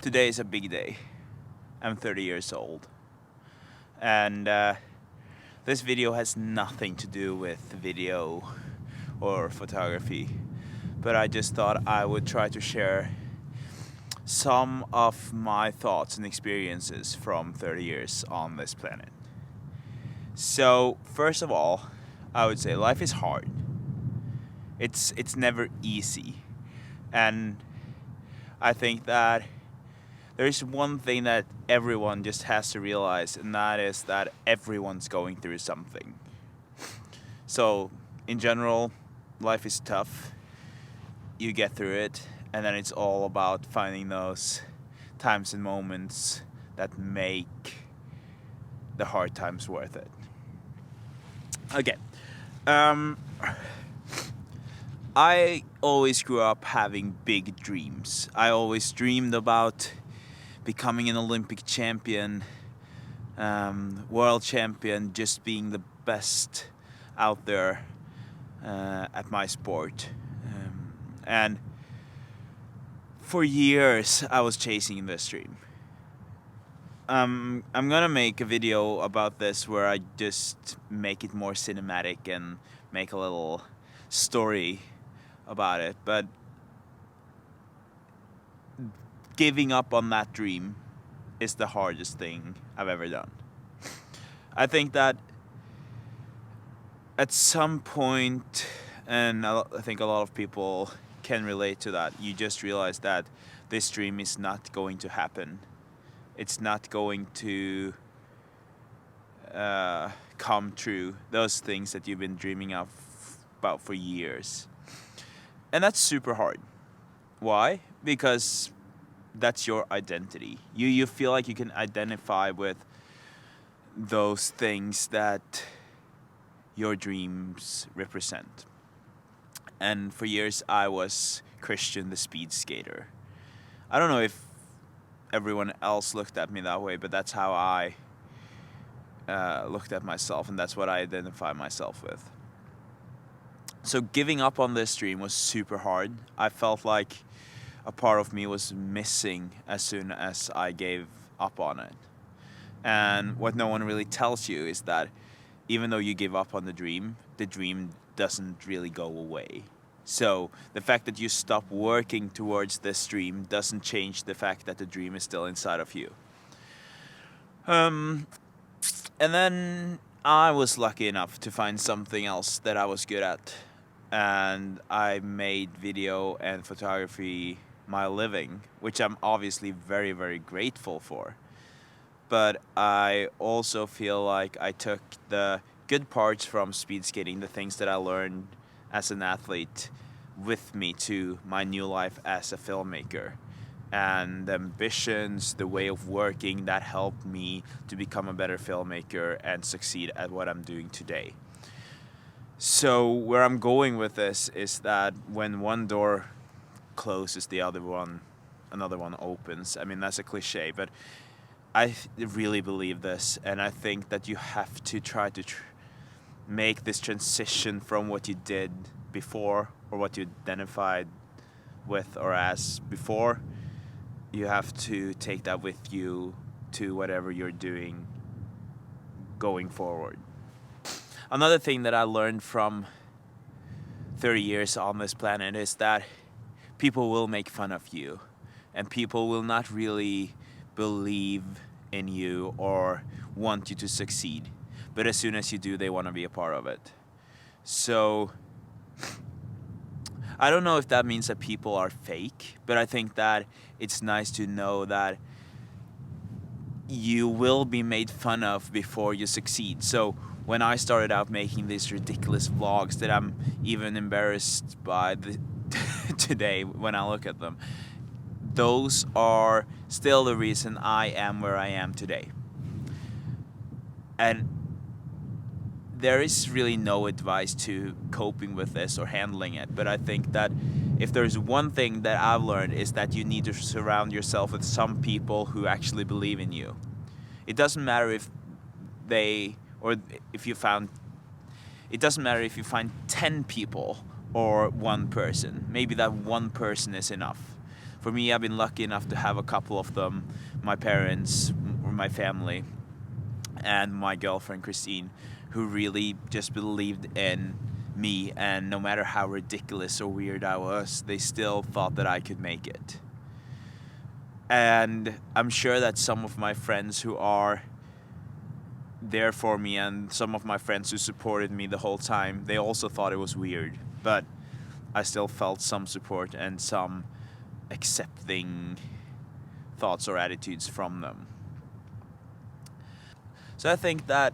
Today is a big day. I'm 30 years old. And this video has nothing to do with video or photography. But I just thought I would try to share some of my thoughts and experiences from 30 years on this planet. So, first of all, I would say life is hard. It's never easy. And I think that there's one thing that everyone just has to realize, and that is that everyone's going through something. So, in general, life is tough. You get through it, and then it's all about finding those times and moments that make the hard times worth it. Okay. I always grew up having big dreams. I always dreamed about becoming an Olympic champion, world champion, just being the best out there at my sport. And for years, I was chasing this dream. I'm gonna make a video about this where I just make it more cinematic and make a little story about it. But giving up on that dream is the hardest thing I've ever done. I think that at some point, and I think a lot of people can relate to that, you just realize that this dream is not going to happen. It's not going to come true. Those things that you've been dreaming about for years. And that's super hard. Why? Because that's your identity. You feel like you can identify with those things that your dreams represent. And for years I was Kristian the speed skater. I don't know if everyone else looked at me that way, but that's how I looked at myself, and that's what I identify myself with. So giving up on this dream was super hard. I felt like a part of me was missing as soon as I gave up on it. And what no one really tells you is that even though you give up on the dream doesn't really go away. So the fact that you stop working towards this dream doesn't change the fact that the dream is still inside of you. And then I was lucky enough to find something else that I was good at. And I made video and photography my living, which I'm obviously very, very grateful for. But I also feel like I took the good parts from speed skating, the things that I learned as an athlete, with me to my new life as a filmmaker. And the ambitions, the way of working, that helped me to become a better filmmaker and succeed at what I'm doing today. So where I'm going with this is that when one door closes, another one opens. I mean, that's a cliche, but I really believe this, and I think that you have to try to make this transition from what you did before or what you identified with or as before. You have to take that with you to whatever you're doing going forward. Another thing that I learned from 30 years on this planet is that people will make fun of you, and people will not really believe in you or want you to succeed. But as soon as you do, they want to be a part of it. So I don't know if that means that people are fake, but I think that it's nice to know that you will be made fun of before you succeed. So when I started out making these ridiculous vlogs that I'm even embarrassed by today when I look at them, those are still the reason I am where I am today. And there is really no advice to coping with this or handling it, but I think that if there's one thing that I've learned is that you need to surround yourself with some people who actually believe in you. It doesn't matter if it doesn't matter if you find 10 people or one person. Maybe that one person is enough. For me, I've been lucky enough to have a couple of them, my parents, or my family, and my girlfriend Kristian, who really just believed in me, and no matter how ridiculous or weird I was, they still thought that I could make it. And I'm sure that some of my friends who are there for me, and some of my friends who supported me the whole time, they also thought it was weird, but I still felt some support and some accepting thoughts or attitudes from them. So I think that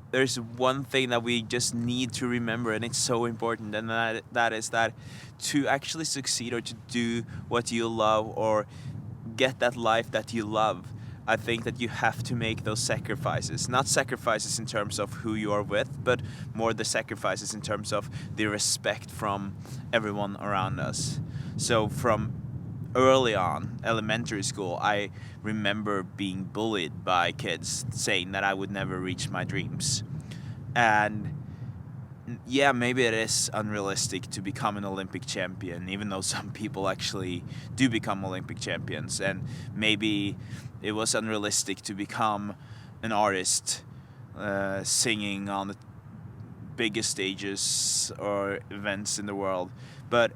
there's one thing that we just need to remember, and it's so important, and that is that to actually succeed or to do what you love or get that life that you love, I think that you have to make those sacrifices. Not sacrifices in terms of who you are with, but more the sacrifices in terms of the respect from everyone around us. So from early on, elementary school, I remember being bullied by kids saying that I would never reach my dreams. And yeah, maybe it is unrealistic to become an Olympic champion, even though some people actually do become Olympic champions. And maybe it was unrealistic to become an artist, singing on the biggest stages or events in the world. But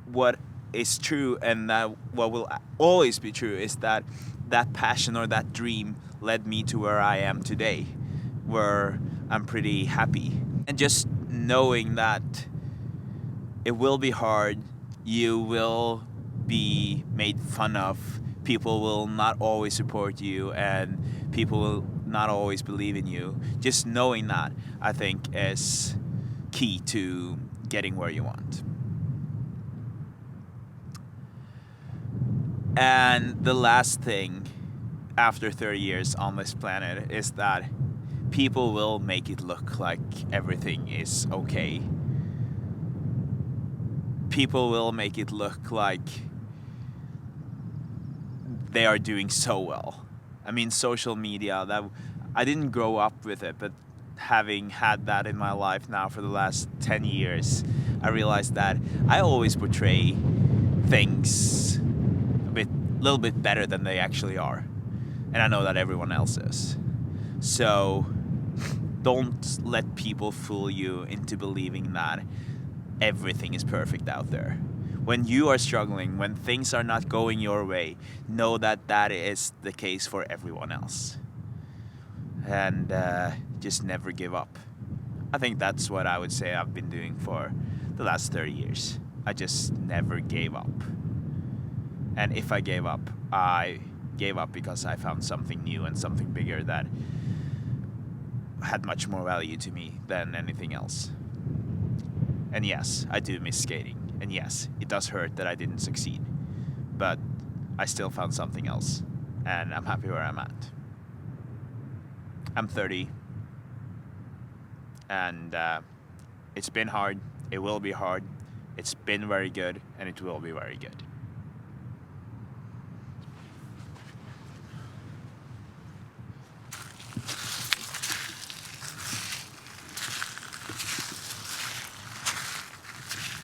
what is true, and that what will always be true, is that that passion or that dream led me to where I am today, where I'm pretty happy. And just knowing that it will be hard, you will be made fun of, people will not always support you, and people will not always believe in you. Just knowing that, I think, is key to getting where you want. And the last thing after 30 years on this planet is that people will make it look like everything is okay. People will make it look like they are doing so well. I mean, social media, that I didn't grow up with it, but having had that in my life now for the last 10 years, I realized that I always portray things a little bit better than they actually are. And I know that everyone else is. So don't let people fool you into believing that everything is perfect out there. When you are struggling, when things are not going your way, know that that is the case for everyone else. And just never give up. I think that's what I would say I've been doing for the last 30 years. I just never gave up. And if I gave up because I found something new and something bigger that had much more value to me than anything else. And yes, I do miss skating. And yes, it does hurt that I didn't succeed. But I still found something else. And I'm happy where I'm at. I'm 30. And it's been hard. It will be hard. It's been very good. And it will be very good.